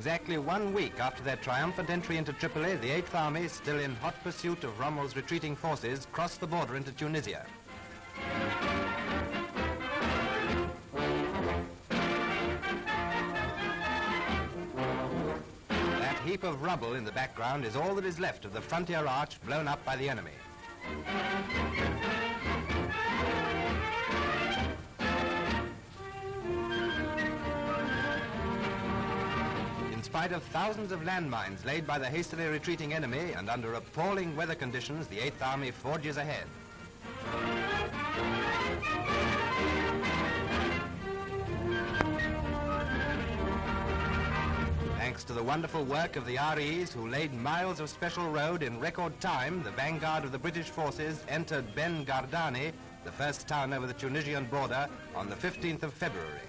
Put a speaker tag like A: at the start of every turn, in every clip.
A: Exactly 1 week after their triumphant entry into Tripoli, the 8th Army, still in hot pursuit of Rommel's retreating forces, crossed the border into Tunisia. That heap of rubble in the background is all that is left of the frontier arch blown up by the enemy. In spite of thousands of landmines laid by the hastily retreating enemy and under appalling weather conditions, the 8th Army forges ahead. Thanks to the wonderful work of the REs who laid miles of special road in record time, the vanguard of the British forces entered Ben Gardani, the first town over the Tunisian border, on the 15th of February.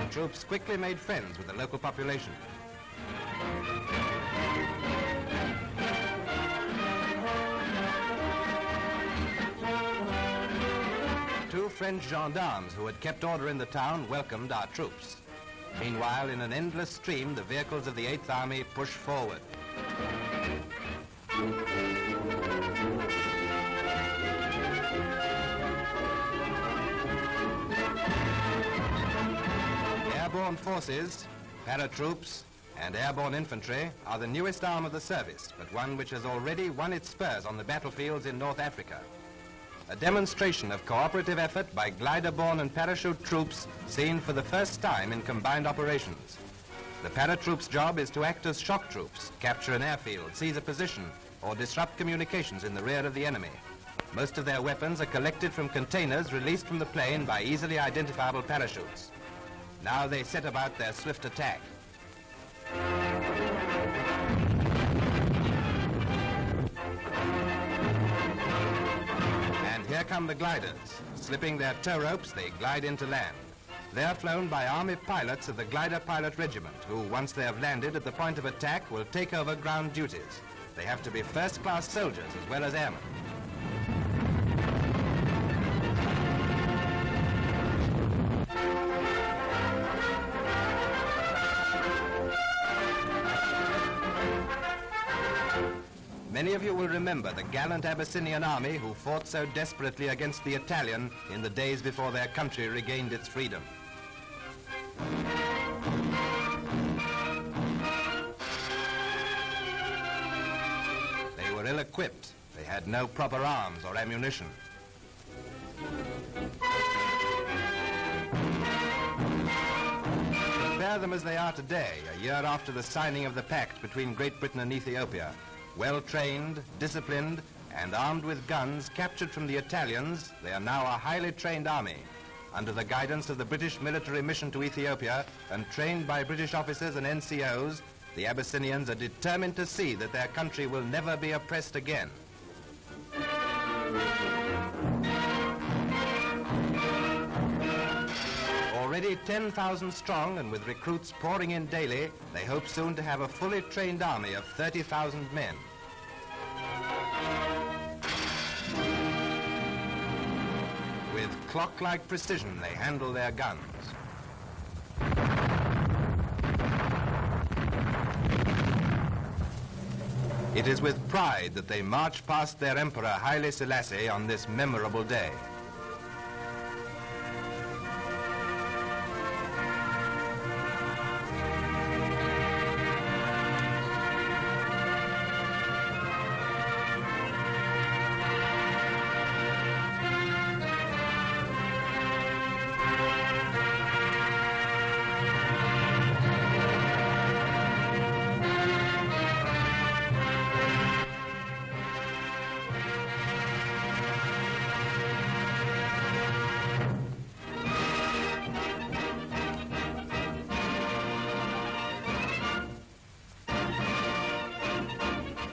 A: The troops quickly made friends with the local population. Two French gendarmes who had kept order in the town welcomed our troops. Meanwhile, in an endless stream, the vehicles of the 8th Army pushed forward. Airborne forces, paratroops, and airborne infantry are the newest arm of the service, but one which has already won its spurs on the battlefields in North Africa. A demonstration of cooperative effort by glider-borne and parachute troops seen for the first time in combined operations. The paratroops' job is to act as shock troops, capture an airfield, seize a position, or disrupt communications in the rear of the enemy. Most of their weapons are collected from containers released from the plane by easily identifiable parachutes. Now they set about their swift attack. And here come the gliders. Slipping their tow ropes, they glide into land. They are flown by Army pilots of the Glider Pilot Regiment, who, once they have landed at the point of attack, will take over ground duties. They have to be first-class soldiers as well as airmen. Many of you will remember the gallant Abyssinian army who fought so desperately against the Italian in the days before their country regained its freedom. They were ill-equipped. They had no proper arms or ammunition. Compare them as they are today, a year after the signing of the pact between Great Britain and Ethiopia. Well-trained, disciplined, and armed with guns captured from the Italians, they are now a highly trained army. Under the guidance of the British military mission to Ethiopia and trained by British officers and NCOs, the Abyssinians are determined to see that their country will never be oppressed again. Already 10,000 strong and with recruits pouring in daily, they hope soon to have a fully trained army of 30,000 men. With clock-like precision, they handle their guns. It is with pride that they march past their emperor Haile Selassie on this memorable day.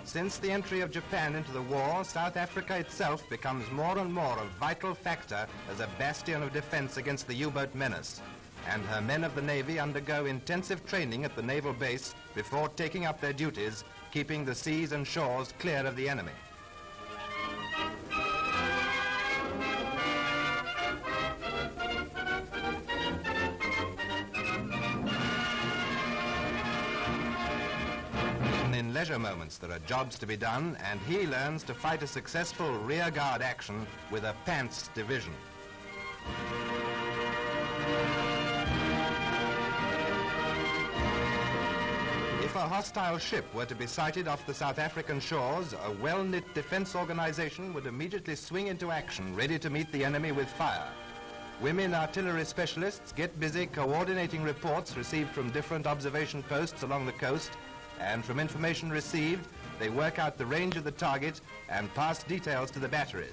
A: Since the entry of Japan into the war, South Africa itself becomes more and more a vital factor as a bastion of defense against the U-boat menace. And her men of the Navy undergo intensive training at the naval base before taking up their duties, keeping the seas and shores clear of the enemy. leisure moments there are jobs to be done, and he learns to fight a successful rearguard action with a pants division. If a hostile ship were to be sighted off the South African shores, a well-knit defense organization would immediately swing into action, ready to meet the enemy with fire. Women artillery specialists get busy coordinating reports received from different observation posts along the coast, and from information received, they work out the range of the target and pass details to the batteries.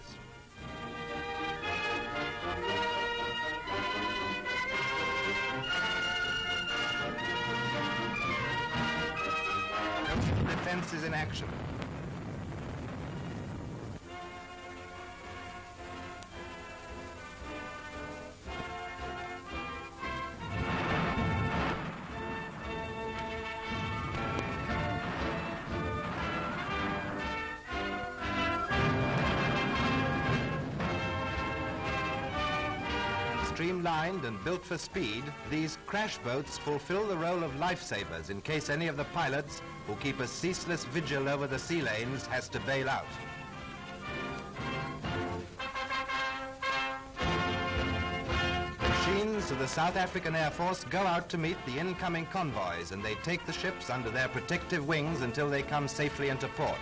A: Defense is in action. Streamlined and built for speed, these crash boats fulfill the role of lifesavers in case any of the pilots who keep a ceaseless vigil over the sea lanes has to bail out. Machines of the South African Air Force go out to meet the incoming convoys, and they take the ships under their protective wings until they come safely into port.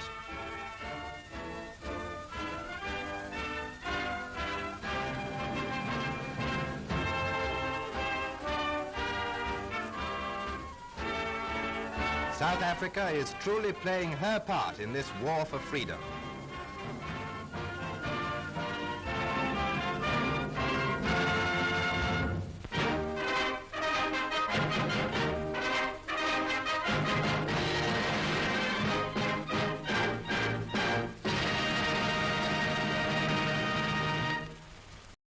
A: South Africa is truly playing her part in this war for freedom.